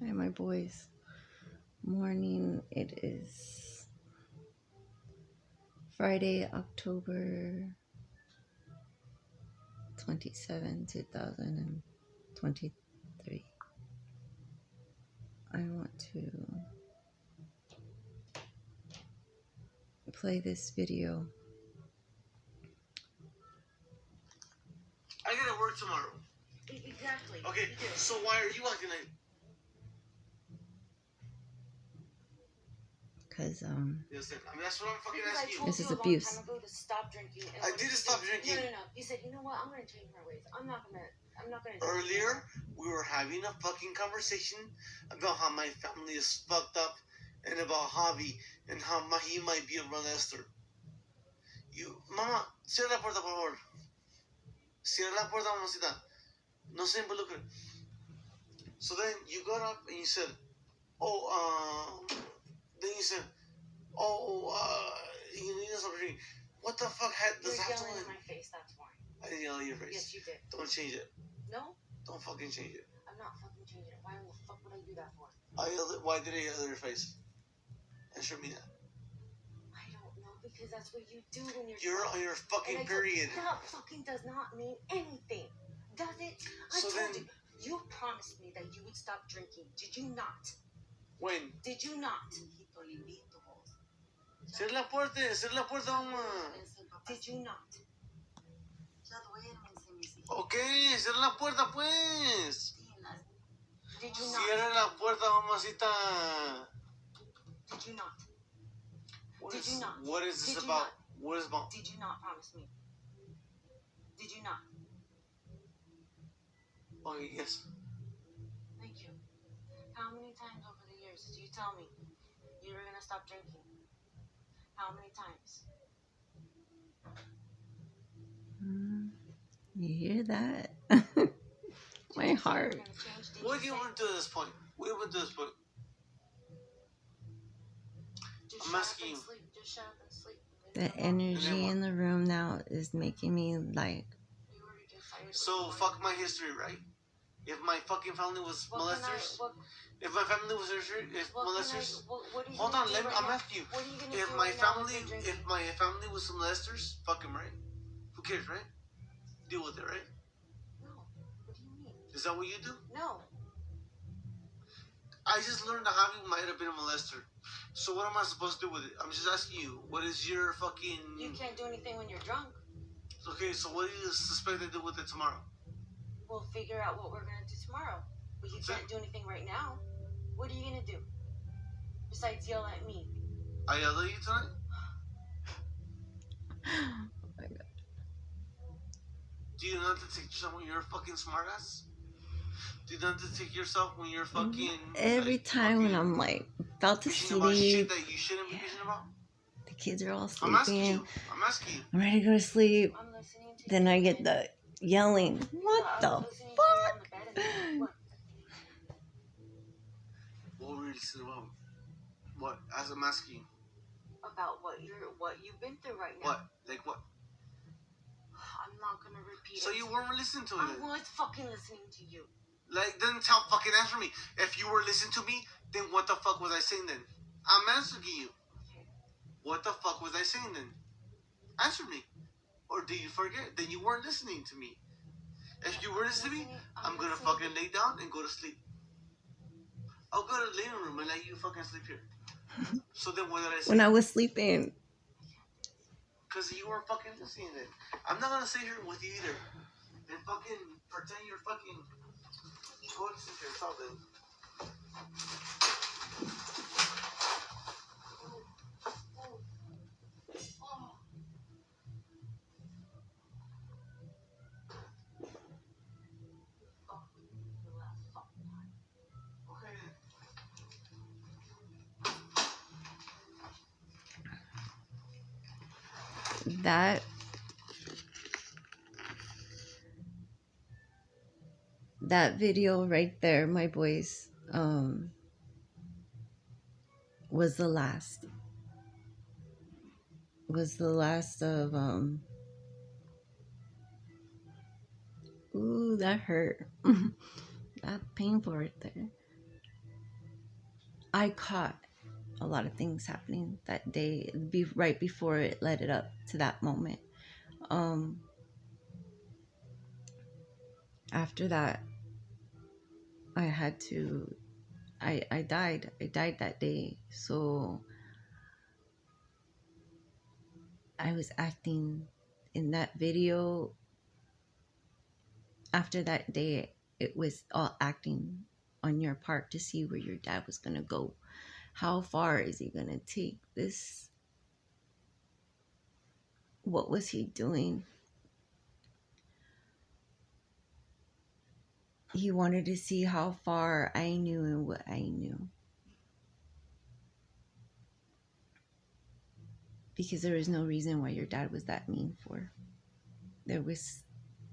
Hi, my boys. Morning. It is Friday, October 27, 2023. I want to play this video. I gotta work tomorrow. Exactly. Okay, so why are you acting like? Because, Listen, I mean, that's what I'm fucking asking you. This is I told you abuse. a long time ago to stop drinking. And I didn't stop drinking. No. You said, you know what? I'm gonna change my ways. I'm not gonna. Earlier, we were having a fucking conversation about how my family is fucked up and about Javi and how he might be a molester. Mama, cierra la puerta, por favor. Cierra la puerta, mamacita. No se involucre. So then you got up and you said, then you said, you need to stop drinking. What the fuck does that have to You're yelling in my face. That's why. I didn't yell in your face. Yes, you did. Don't change it. No. Don't fucking change it. I'm not fucking changing it. Why the fuck would I do that for? Why did I yell in your face? Answer me that. I don't know, because that's what you do when You're on your fucking period. That fucking does not mean anything, does it? I told you. You promised me that you would stop drinking. Did you not? When? Did you not? Cierra la puerta, mamá. Did you not? Okay, cierra la puerta, pues. Did you not? Cierra la puerta, mamacita. Did you not? Did you not? What is this about? What is about? Did you not promise me? Did you not? Okay, yes. Thank you. How many times over the years did you tell me you were gonna stop drinking? How many times? You hear that? My heart. What do you want to do at this point? What do you want to do at this point? I'm asking you. Just shut up and sleep. The energy in the room now is making me like. So fuck my history, right? If my fucking family was molesters, if my family was molesters, hold on, I'm asking you. If my family was molesters, fuck them, right? Who cares, right? Deal with it, right? No. What do you mean? Is that what you do? No. I just learned that Javi might have been a molester. So what am I supposed to do with it? I'm just asking you. What is your fucking... You can't do anything when you're drunk. Okay, so what do you suspect I do with it tomorrow? We'll figure out what we're going to do tomorrow. But you can't do anything right now. What are you going to do? Besides yell at me. I yelled at you tonight? Oh my God. Do you not have to take yourself when you're a fucking smartass? Do you not have to take yourself when you're fucking... Every time when I'm like about to sleep. About shit that you shouldn't be bitching about? The kids are all sleeping. I'm asking you. I'm ready to go to sleep. Then I get the yelling. What the fuck? What were you listening about? What? As I'm asking you. About what you've been through right now. What? Like what? I'm not gonna repeat it. So you weren't listening to it? I was fucking listening to you. Like, then fucking answer me. If you were listening to me, then what the fuck was I saying then? I'm answering you. Okay. What the fuck was I saying then? Answer me. Or did you forget? Then you weren't listening to me. If you were listening to me, I'm gonna fucking lay down and go to sleep. I'll go to the living room and let you fucking sleep here. So then what did I say? When I was sleeping. Because you weren't fucking listening then. I'm not gonna sit here with you either. And fucking pretend you're fucking... Go to sleep yourself then. That video right there, my boys, was the last. Was the last of ooh, that hurt. That painful right there. I caught a lot of things happening that day, right before it led it up to that moment. After that, I had to, I died. I died that day. So I was acting in that video. After that day, it was all acting on your part to see where your dad was going to go. How far is he going to take this? What was he doing? He wanted to see how far I knew and what I knew. Because there was no reason why your dad was that mean for. There was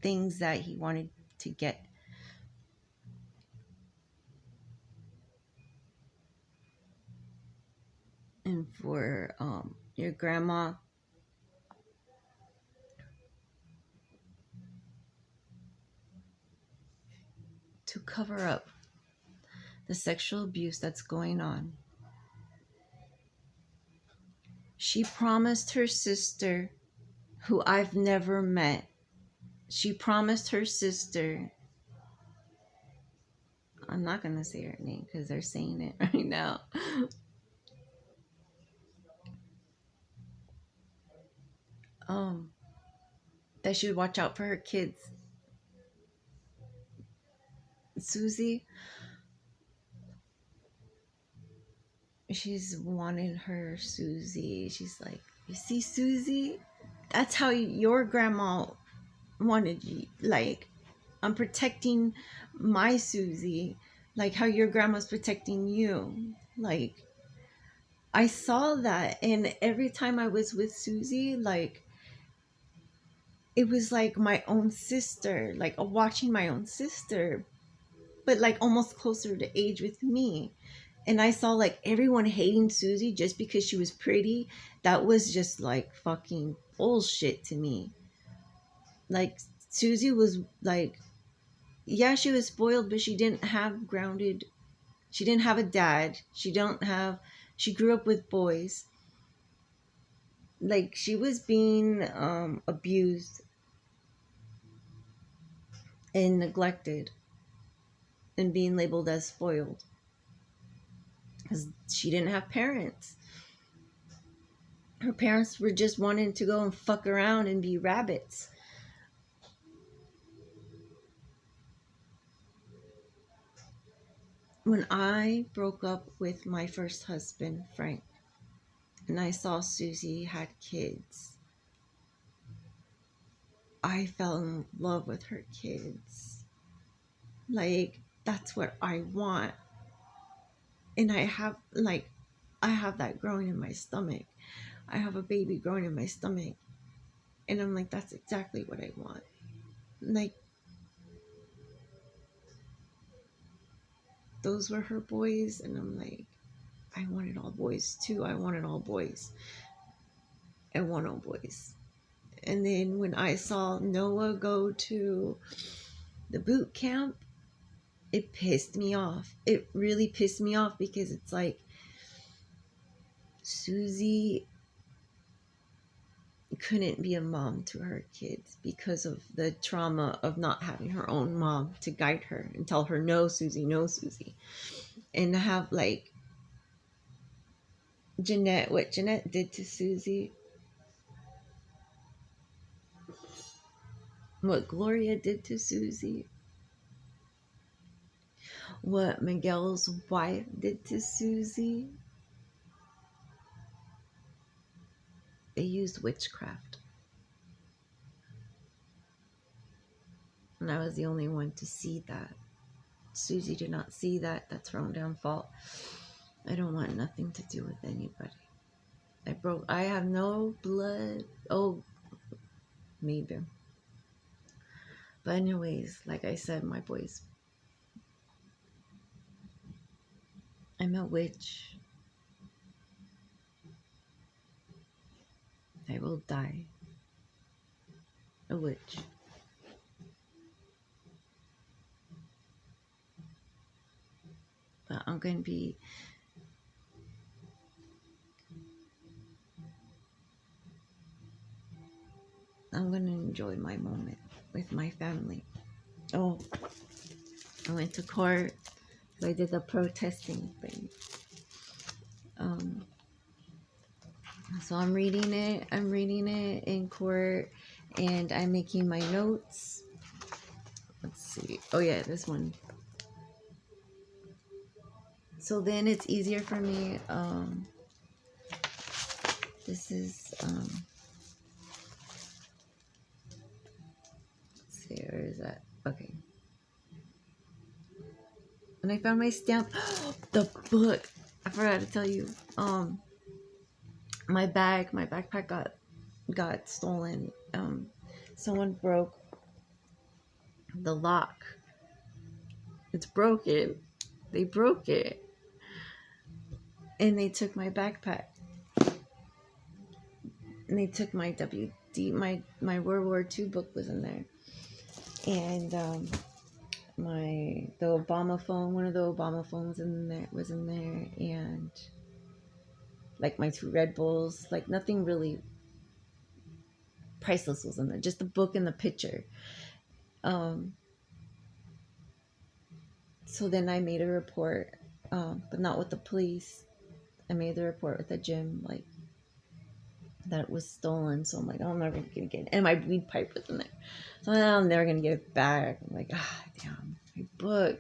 things that he wanted to get. And for your grandma to cover up the sexual abuse that's going on. She promised her sister, who I've never met, she promised her sister, I'm not going to say her name because they're saying it right now. That she would watch out for her kids. Susie, she's wanted her Susie. She's like, you see, Susie? That's how your grandma wanted you. Like, I'm protecting my Susie, like how your grandma's protecting you. Like, I saw that, and every time I was with Susie, like, it was like my own sister, like watching my own sister, but like almost closer to age with me. And I saw like everyone hating Susie just because she was pretty. That was just like fucking bullshit to me. Like, Susie was like, yeah, she was spoiled, but she didn't have grounded. She didn't have a dad. She grew up with boys. Like, she was being abused and neglected and being labeled as spoiled because she didn't have parents. Her parents were just wanting to go and fuck around and be rabbits. When I broke up with my first husband, Frank, and I saw Susie had kids, I fell in love with her kids. Like, that's what I want. And I have that growing in my stomach. I have a baby growing in my stomach. And I'm like, that's exactly what I want. Like, those were her boys. And I'm like, I wanted all boys too. I wanted all boys. I want all boys. And then when I saw Noah go to the boot camp, it pissed me off. It really pissed me off because it's like, Susie couldn't be a mom to her kids because of the trauma of not having her own mom to guide her and tell her, no, Susie, no, Susie. And to have like Jeanette, what Jeanette did to Susie, what Gloria did to Susie, what Miguel's wife did to Susie. They used witchcraft. And I was the only one to see that. Susie did not see that. That's her own damn fault. I don't want nothing to do with anybody. I have no blood. Oh, maybe. But anyways, like I said, my boys, I'm a witch. I will die a witch. But I'm going to be I'm gonna enjoy my moment with my family. Oh, I went to court. So I did the protesting thing. So I'm reading it. I'm reading it in court, and I'm making my notes. Let's see. Oh yeah, this one. So then it's easier for me. This is let's see, where is that? Okay. And I found my stamp. The book. I forgot to tell you. My backpack got stolen. Someone broke the lock. It's broken. They broke it, and they took my backpack. And they took my WD. My World War II book was in there, and the Obama phone. One of the Obama phones was in there, and like my 2 Red Bulls. Like nothing really priceless was in there. Just the book and the picture. So then I made a report, but not with the police. I made the report with the gym, like that it was stolen. So I'm like, oh, I'm never gonna get it. And my weed pipe was in there, so I'm never gonna get it back. I'm like, damn, my book.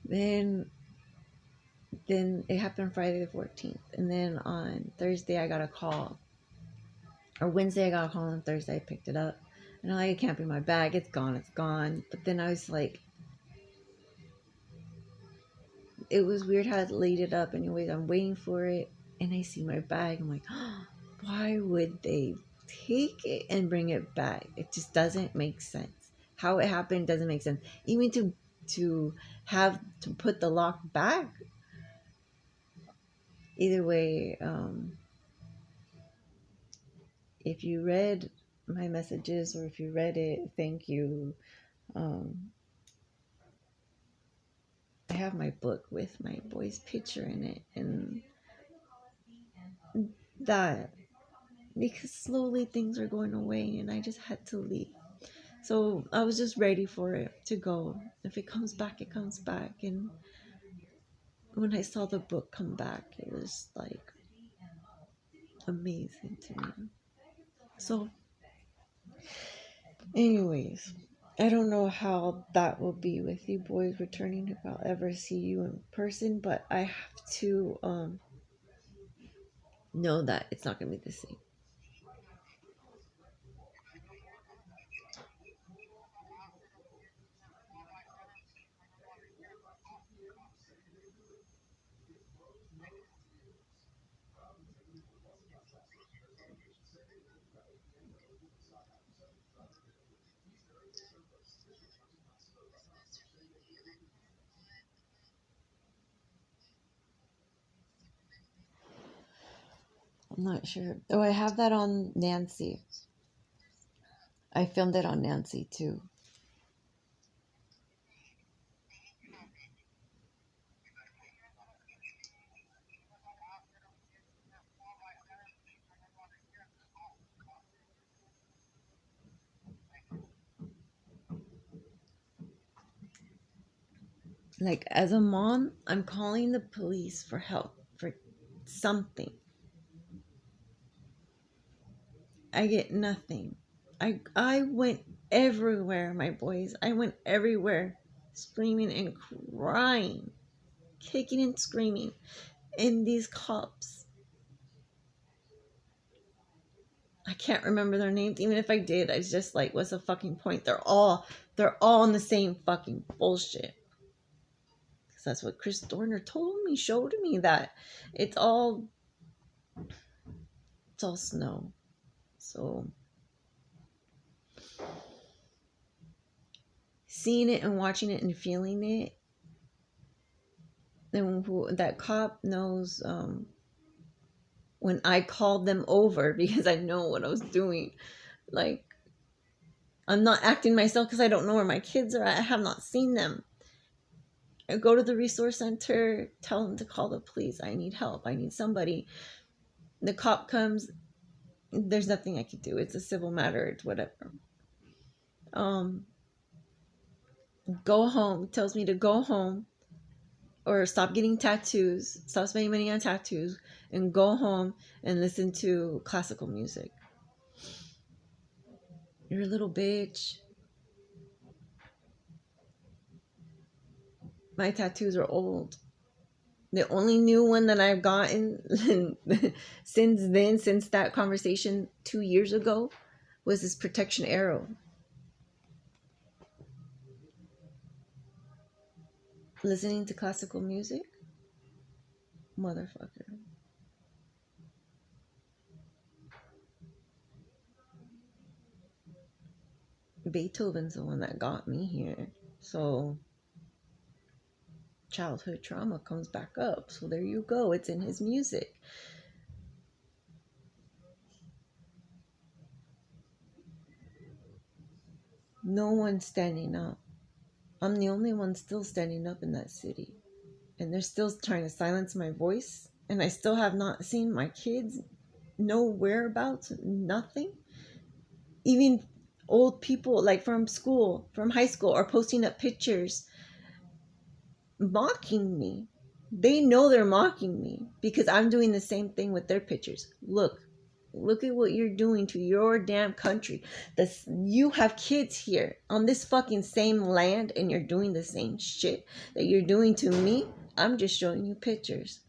Then it happened Friday the 14th, and then on Thursday I got a call, or Wednesday I got a call, and Thursday I picked it up, and I'm like, it can't be my bag. It's gone. It's gone. But then I was like, it was weird how I laid it up. Anyways, I'm waiting for it, and I see my bag. I'm like, oh, why would they take it and bring it back? It just doesn't make sense. How it happened doesn't make sense. Even to have to put the lock back. Either way, if you read my messages, or if you read it, thank you. I have my book with my boy's picture in it, and that, because slowly things are going away, and I just had to leave. So I was just ready for it to go. If it comes back, it comes back. And when I saw the book come back, it was like amazing to me. So anyways, I don't know how that will be with you boys returning, if I'll ever see you in person, but I have to know that it's not going to be the same. I'm not sure. Oh, I have that on Nancy. I filmed it on Nancy too. Like, as a mom, I'm calling the police for help, for something. I get nothing. I went everywhere, my boys. I went everywhere, screaming and crying, kicking and screaming. And these cops, I can't remember their names. Even if I did, I was just like, what's the fucking point? They're all in the same fucking bullshit. Because that's what Chris Dorner told me, showed me, that it's all snow. So seeing it and watching it and feeling it, then that cop knows when I called them over, because I know what I was doing. Like, I'm not acting myself because I don't know where my kids are at. I have not seen them. I go to the resource center, tell them to call the police. I need help. I need somebody. The cop comes. there's nothing I could do. It's a civil matter. It's whatever. Go home. Tells me to go home or stop getting tattoos, stop spending money on tattoos, and go home and listen to classical music. You're a little bitch. My tattoos are old. The only new one that I've gotten since that conversation 2 years ago, was this protection arrow. Listening to classical music? Motherfucker. Beethoven's the one that got me here. So childhood trauma comes back up. So there you go. It's in his music. No one's standing up. I'm the only one still standing up in that city. And they're still trying to silence my voice. And I still have not seen my kids. No whereabouts. Nothing. Even old people like from school, from high school, are posting up pictures mocking me. They know they're mocking me because I'm doing the same thing with their pictures. Look at what you're doing to your damn country. You have kids here on this fucking same land, and you're doing the same shit that you're doing to me. I'm just showing you pictures.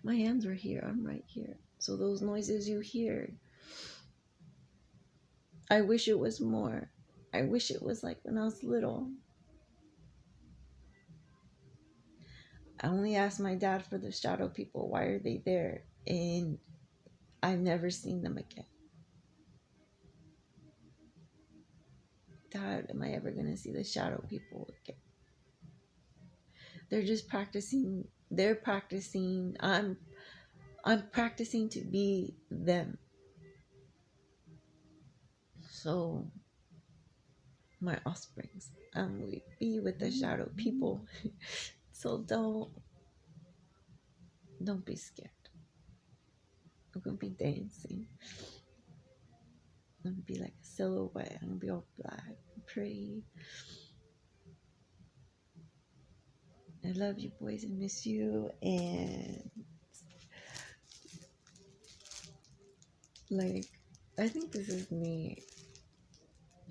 My hands were here. I'm right here. So those noises you hear, I wish it was more. I wish it was like when I was little. I only asked my dad for the shadow people. Why are they there? And I've never seen them again. Dad, am I ever going to see the shadow people again? They're just practicing. They're practicing. I'm practicing to be them. So my offsprings, will be with the shadow people. So don't be scared. I'm gonna be dancing. I'm gonna be like a silhouette. I'm gonna be all black, pretty. I love you boys and miss you. And like, I think this is me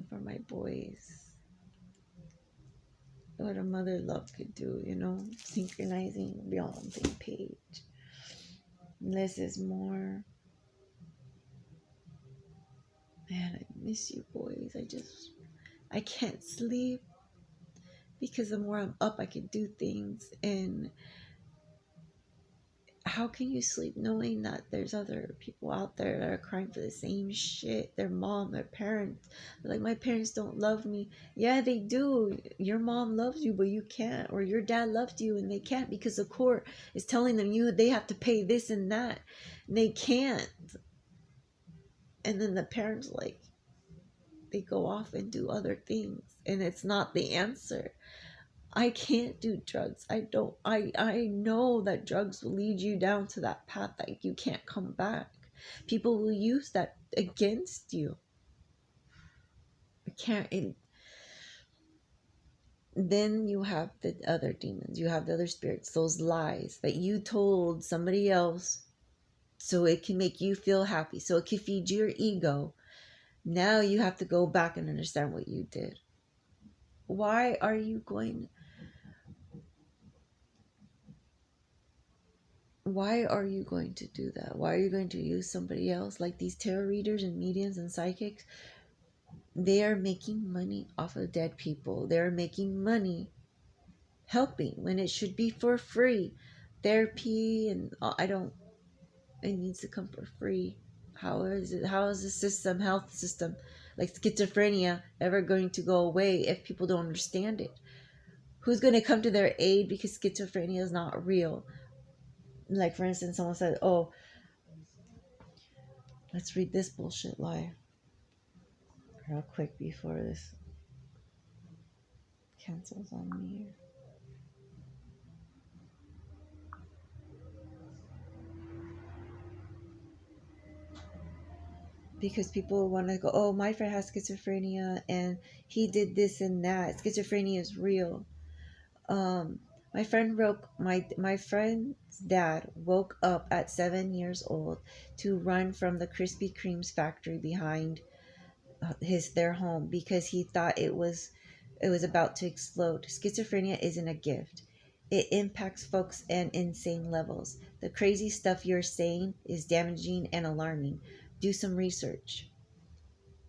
for my boys. What a mother love could do, synchronizing, be all on the same page. Less is more. Man, I miss you boys. I can't sleep because the more I'm up, I can do things. And how can you sleep knowing that there's other people out there that are crying for the same shit? Their mom, their parents. Like, my parents don't love me. Yeah, they do. Your mom loves you, but you can't. Or your dad loved you and they can't because the court is telling them they have to pay this and that. And they can't. And then the parents, like, they go off and do other things. And it's not the answer. I can't do drugs. I know that drugs will lead you down to that path that you can't come back. People will use that against you. Then you have the other demons. You have the other spirits, those lies that you told somebody else so it can make you feel happy, so it can feed your ego. Now you have to go back and understand what you did. Why are you going to do that? Why are you going to use somebody else? Like these tarot readers and mediums and psychics, they are making money off of dead people. They're making money helping when it should be for free. Therapy and it needs to come for free. How is the health system like schizophrenia ever going to go away if people don't understand it? Who's going to come to their aid because schizophrenia is not real? Like, for instance, someone said, oh, let's read this bullshit lie real quick before this cancels on me. because people want to go, oh, my friend has schizophrenia and he did this and that. Schizophrenia is real. Um, my friend's dad woke up at 7 years old to run from the Krispy Kreme's factory behind their home because he thought it was about to explode. Schizophrenia isn't a gift. It impacts folks at insane levels. The crazy stuff you're saying is damaging and alarming. Do some research.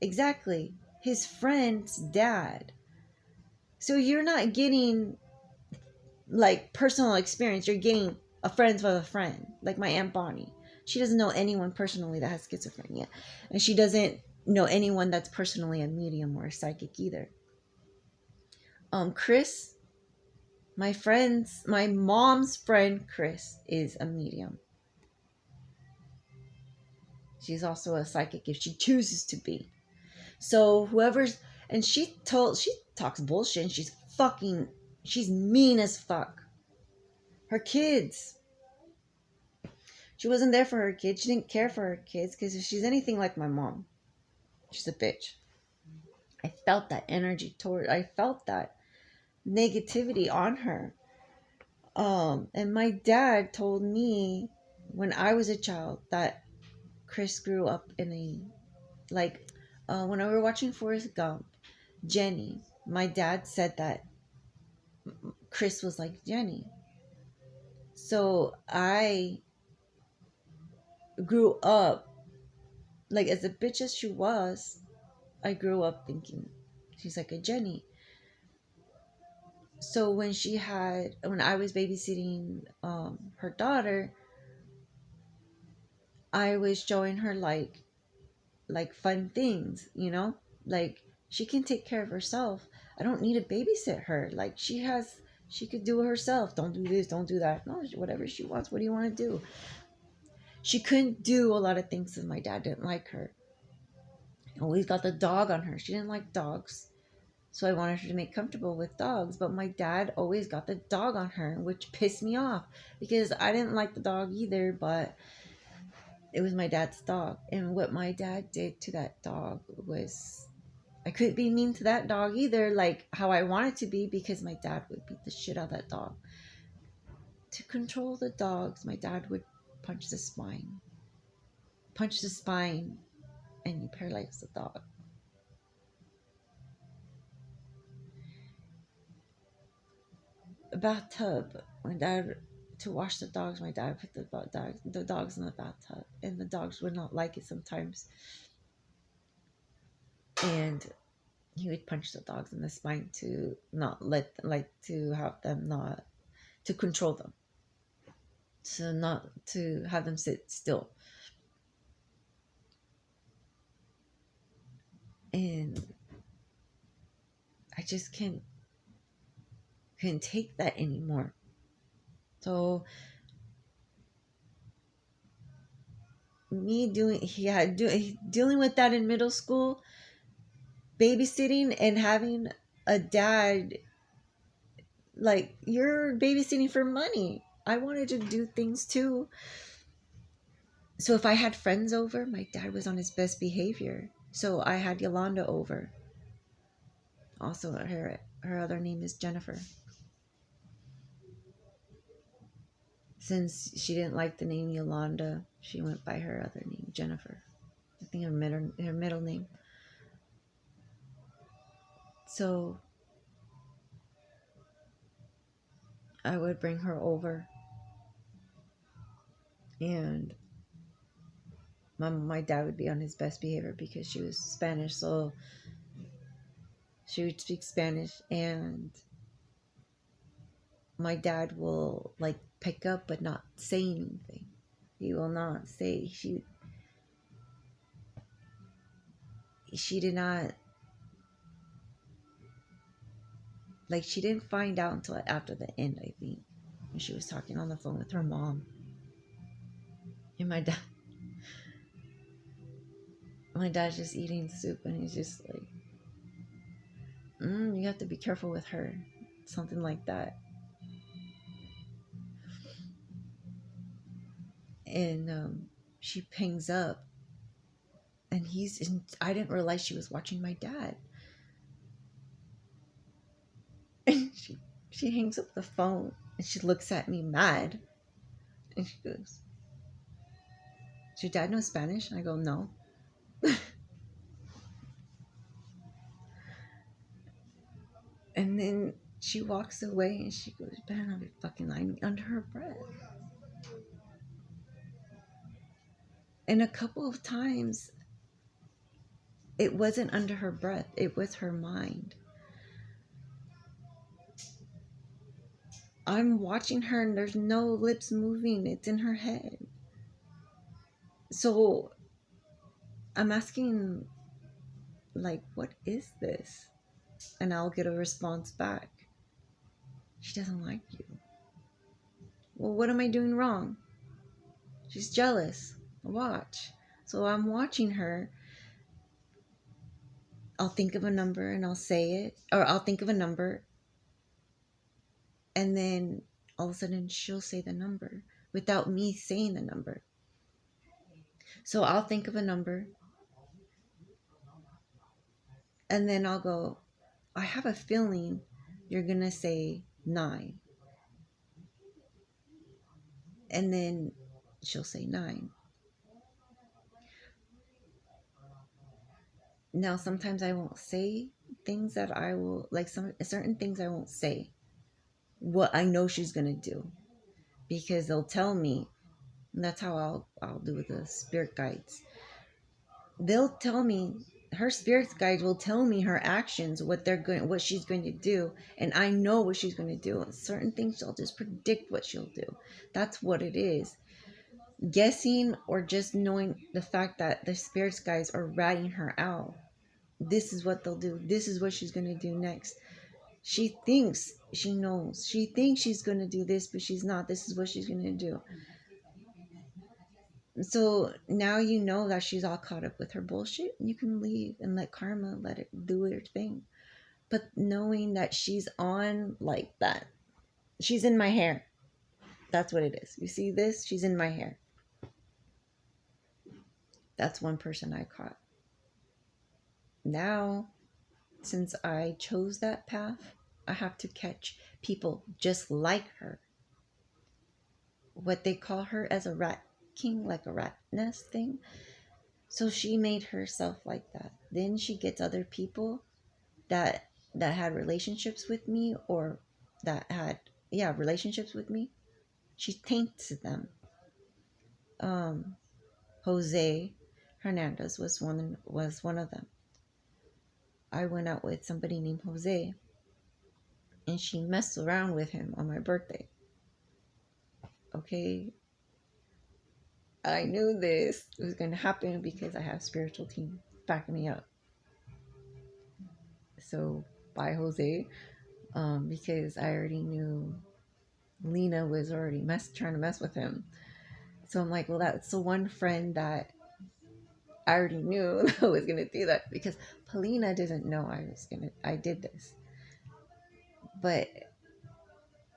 Exactly. His friend's dad. So you're not getting like personal experience. You're getting a friend's of a friend. Like my Aunt Bonnie. She doesn't know anyone personally that has schizophrenia. And she doesn't know anyone that's personally a medium or a psychic either. Chris, my mom's friend Chris is a medium. She's also a psychic if she chooses to be. So and she talks bullshit and she's mean as fuck. Her kids. She wasn't there for her kids. She didn't care for her kids because if she's anything like my mom, she's a bitch. I felt that energy I felt that negativity on her. And my dad told me when I was a child that Chris grew up in when I were watching Forrest Gump, Jenny, my dad said that Chris was like Jenny. So I grew up, like as a bitch as she was, I grew up thinking she's like a Jenny. So when I was babysitting her daughter, I was showing her like fun things, like she can take care of herself. I don't need to babysit her. Like she could do it herself. Don't do this, don't do that. No, whatever she wants. What do you want to do? She couldn't do a lot of things because my dad didn't like her. Always got the dog on her. She didn't like dogs. So I wanted her to make comfortable with dogs, but my dad always got the dog on her, which pissed me off because I didn't like the dog either, but it was my dad's dog. And what my dad did to that dog was, I couldn't be mean to that dog either, like how I wanted to be, because my dad would beat the shit out of that dog. To control the dogs, my dad would punch the spine, and he paralyzed the dog. A bathtub, my dad, to wash the dogs, my dad put the dogs in the bathtub, and the dogs would not like it sometimes. And he would punch the dogs in the spine to not to have them not, to control them, to not to have them sit still. And I just can't take that anymore. So me dealing with that in middle school, babysitting and having a dad, like, you're babysitting for money. I wanted to do things too. So if I had friends over, my dad was on his best behavior. So I had Yolanda over. Also, her other name is Jennifer. Since she didn't like the name Yolanda, she went by her other name, Jennifer. I think her middle name. So I would bring her over, and my dad would be on his best behavior because she was Spanish, so she would speak Spanish, and my dad will like pick up but not say anything. He will not say. She did not, like, she didn't find out until after the end, I think, when she was talking on the phone with her mom. And my dad's just eating soup, and he's just like, you have to be careful with her, something like that. And she pings up, And I didn't realize she was watching my dad. And she hangs up the phone and she looks at me mad. And she goes, "Does your dad know Spanish?" And I go, "No." And then she walks away and she goes, "Better not be fucking lying," under her breath. And a couple of times, it wasn't under her breath, it was her mind. I'm watching her and there's no lips moving, it's in her head. So I'm asking, like, what is this? And I'll get a response back. She doesn't like you. Well, what am I doing wrong? She's jealous. Watch. So I'm watching her. I'll think of a number and I'll say it. Or I'll think of a number. And then all of a sudden she'll say the number without me saying the number. So I'll think of a number. And then I'll go, I have a feeling you're going to say 9. And then she'll say 9. Now, sometimes I won't say things that I will, like certain things I won't say. What I know she's going to do. Because they'll tell me, and that's how I'll do with the spirit guides. They'll tell me, her spirit guides will tell me her actions, what she's going to do, and I know what she's going to do. And certain things I'll just predict what she'll do. That's what it is. Guessing or just knowing the fact that the spirit guides are ratting her out. This is what they'll do. This is what she's going to do next. She thinks she knows. She thinks she's going to do this, but she's not. This is what she's going to do. So now you know that she's all caught up with her bullshit. You can leave and let karma let it do her thing. But knowing that she's on like that. She's in my hair. That's what it is. You see this? She's in my hair. That's one person I caught. Now, since I chose that path, I have to catch people just like her. What they call her as a rat king, like a rat nest thing. So she made herself like that. Then she gets other people that had relationships with me, or that had relationships with me. She taints them. Jose Hernandez was one of them. I went out with somebody named Jose, and she messed around with him on my birthday. Okay, I knew this was going to happen because I have a spiritual team backing me up. So, bye, Jose. Because I already knew Lena was already trying to mess with him. So I'm like, well, that's the one friend that I already knew that was going to do that, because Polina doesn't know I did this. But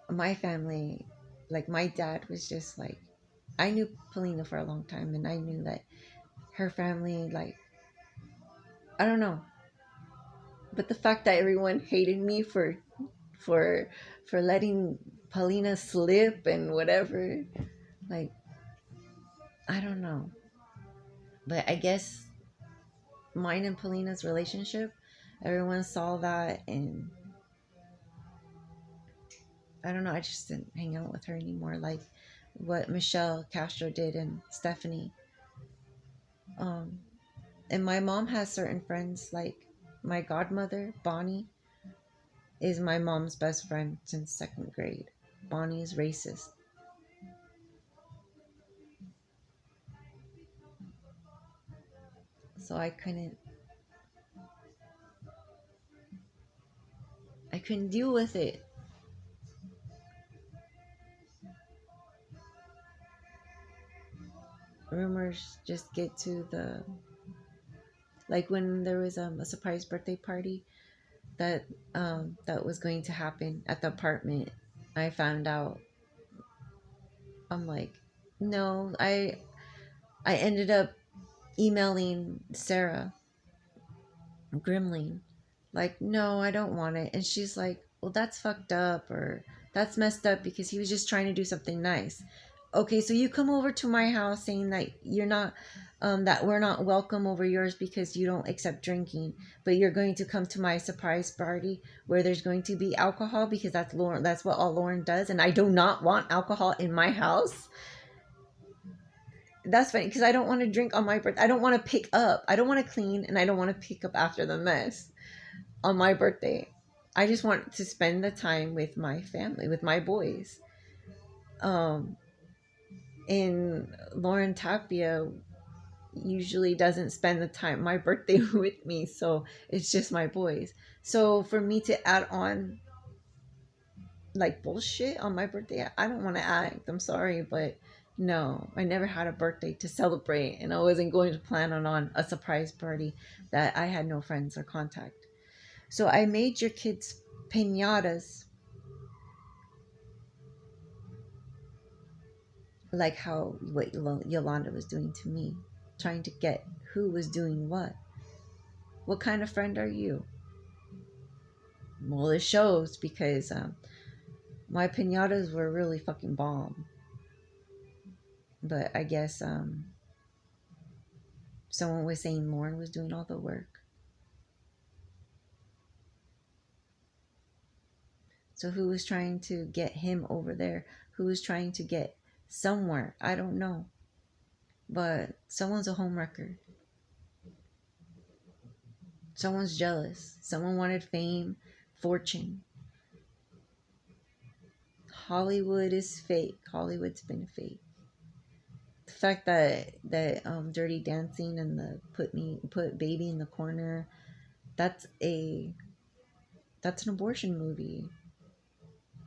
my family, like my dad was just like, I knew Polina for a long time, and I knew that her family, like, I don't know. But the fact that everyone hated me for letting Polina slip and whatever, like, I don't know. But I guess mine and Polina's relationship, everyone saw that, and I don't know, I just didn't hang out with her anymore, like what Michelle Castro did and Stephanie. And my mom has certain friends, like my godmother, Bonnie, is my mom's best friend since 2nd grade. Bonnie is racist. So I couldn't deal with it. Rumors just get to the, like when there was a surprise birthday party that was going to happen at the apartment. I found out. I'm like, no, I ended up emailing Sarah Grimling, like, no, I don't want it. And she's like, well, that's fucked up, or that's messed up because he was just trying to do something nice. Okay, so you come over to my house saying that you're not, that we're not welcome over yours because you don't accept drinking, but you're going to come to my surprise party where there's going to be alcohol because that's Lauren. That's what all Lauren does, and I do not want alcohol in my house. That's funny because I don't want to drink on my birthday. I don't want to pick up. I don't want to clean, and I don't want to pick up after the mess on my birthday. I just want to spend the time with my family, with my boys. Um, and Lauren Tapia usually doesn't spend the time my birthday with me, so it's just my boys. So for me to add on like bullshit on my birthday, I don't want to act. I'm sorry, but no, I never had a birthday to celebrate, and I wasn't going to plan on a surprise party that I had no friends or contact. So I made your kids piñatas, like how what Yolanda was doing to me, trying to get who was doing what. What kind of friend are you? Well, it shows because my piñatas were really fucking bomb. But I guess someone was saying Lauren was doing all the work. So who was trying to get him over there? Who was trying to get somewhere? I don't know. But someone's a homewrecker. Someone's jealous. Someone wanted fame, fortune. Hollywood is fake. Hollywood's been fake. The fact that Dirty Dancing and the put baby in the corner, that's an abortion movie.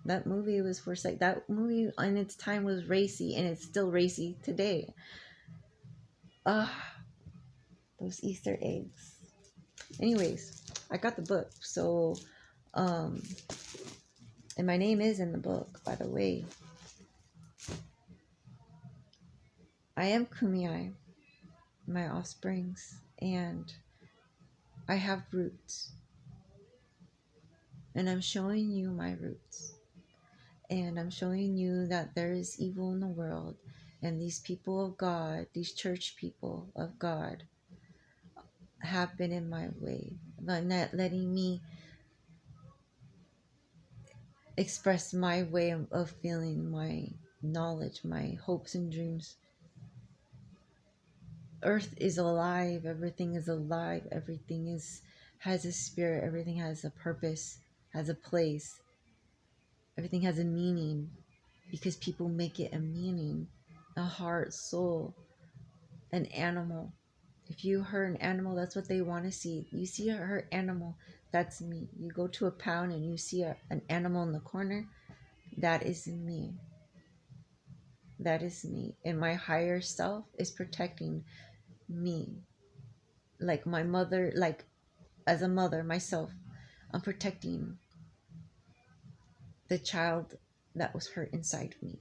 That movie was for sex. That movie in its time was racy, and it's still racy today. Those Easter eggs. Anyways, I got the book, so and my name is in the book, by the way. I am Kumeyaay, my offsprings, and I have roots. And I'm showing you my roots. And I'm showing you that there is evil in the world. And these people of God, these church people of God, have been in my way. Not letting me express my way of feeling, my knowledge, my hopes and dreams. Earth is alive. Everything is alive. Everything has a spirit. Everything has a purpose, has a place. Everything has a meaning because people make it a meaning, a heart, soul, an animal. If you hurt an animal, that's what they want to see. You see a hurt animal, that's me. You go to a pound and you see an animal in the corner, that is me. That is me. And my higher self is protecting me. Like my mother, like as a mother, myself, I'm protecting the child that was hurt inside me.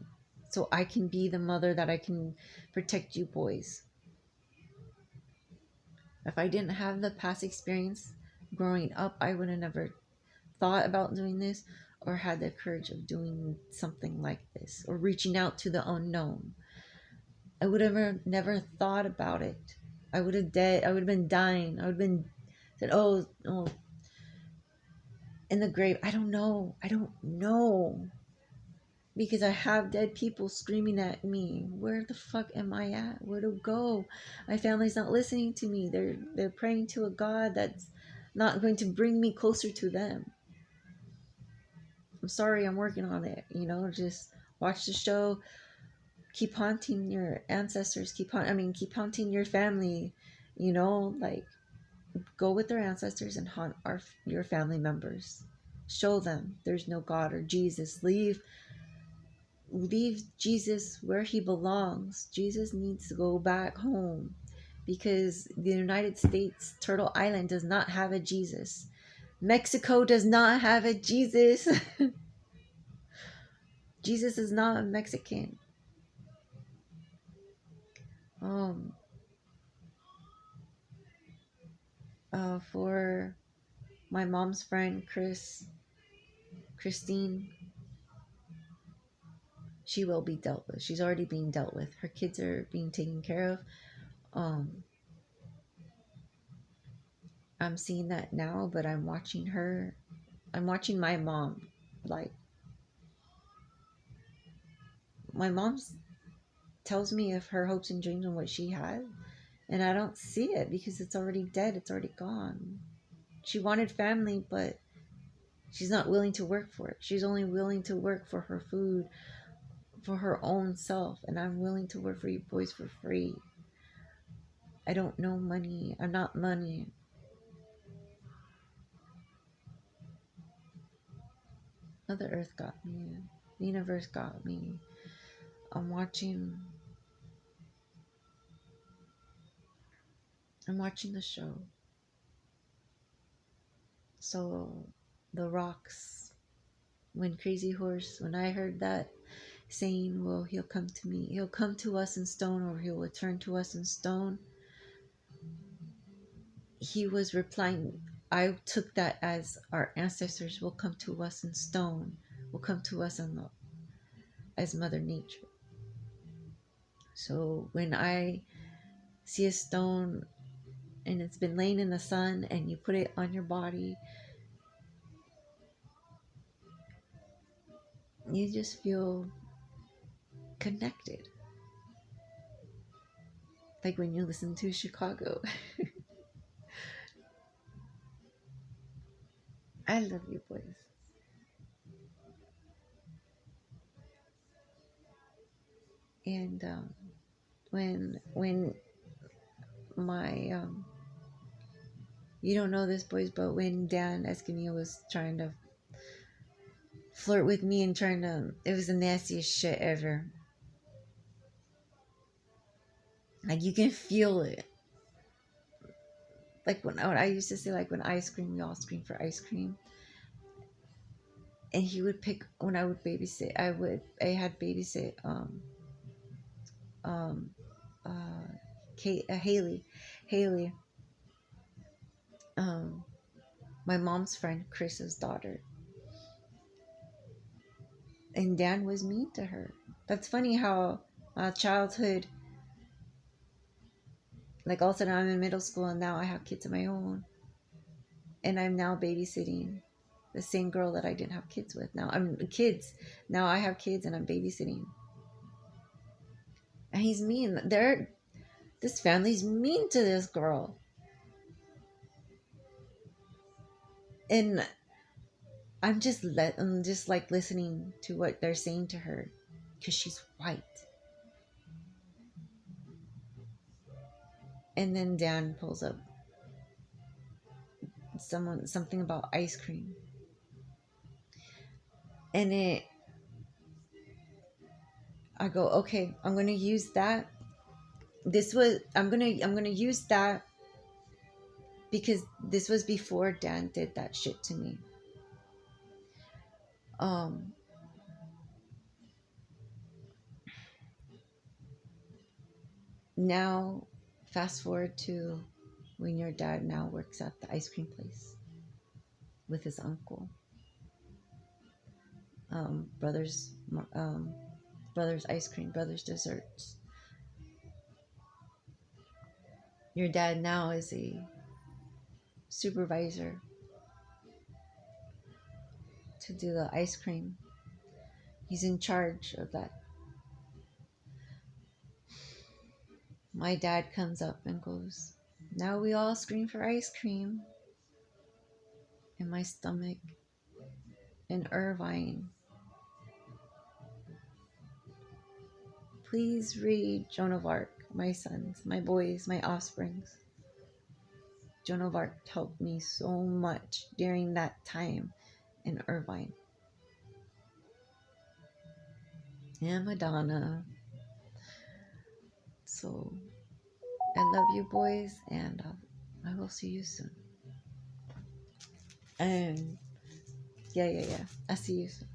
So I can be the mother that I can protect you boys. If I didn't have the past experience growing up, I would have never thought about doing this or had the courage of doing something like this or reaching out to the unknown. I would have never thought about it. I would have been dying. I would have been said, oh, in the grave. I don't know. Because I have dead people screaming at me. Where the fuck am I at? Where to go? My family's not listening to me. They're praying to a God that's not going to bring me closer to them. I'm sorry, I'm working on it. Just watch the show. Keep haunting your ancestors. Keep haunting your family. Like go with their ancestors and haunt your family members. Show them there's no God or Jesus. Leave Jesus where he belongs. Jesus needs to go back home because the United States, Turtle Island, does not have a Jesus. Mexico does not have a Jesus. Jesus is not a Mexican. For my mom's friend, Christine, she will be dealt with. She's already being dealt with. Her kids are being taken care of. I'm seeing that now, but I'm watching her. I'm watching my mom. Like, my mom tells me of her hopes and dreams and what she had, and I don't see it because it's already dead. It's already gone. She wanted family, but she's not willing to work for it. She's only willing to work for her food, for her own self, and I'm willing to work for you boys for free. I don't know money. I'm not money. Mother Earth got me. The universe got me. I'm watching the show. So the rocks, when Crazy Horse, when I heard that saying, well, he'll come to me, he'll come to us in stone, or he'll return to us in stone, he was replying, I took that as our ancestors will come to us in stone, will come to us as Mother Nature. So when I see a stone and it's been laying in the sun and you put it on your body, you just feel connected. Like when you listen to Chicago. I love you boys. And when my you don't know this, boys, but when Dan Escamilla was trying to flirt with me and it was the nastiest shit ever. Like, you can feel it. Like when I used to say, like, when ice cream, we all scream for ice cream. And he would pick, when I would babysit, I had babysit Haley, my mom's friend Chris's daughter, and Dan was mean to her. That's funny how childhood, like, all of a sudden I'm in middle school and now I have kids of my own, and I'm now babysitting the same girl that I didn't have kids with. Now I have kids and I'm babysitting, and he's mean. This family's mean to this girl, and I'm just like listening to what they're saying to her because she's white. And then Dan pulls up something about ice cream, and I go, okay, I'm gonna use that. I'm gonna use that because this was before Dan did that shit to me. Now, fast forward to when your dad now works at the ice cream place with his uncle. Brothers ice cream, brothers desserts. Your dad now is a supervisor to do the ice cream. He's in charge of that. My dad comes up and goes, now we all scream for ice cream. In my stomach, in Irvine. Please read Joan of Arc, my sons, my boys, my offsprings. Joan of Arc helped me so much during that time in Irvine. And Madonna. So, I love you boys, and I will see you soon. And yeah. I see you soon.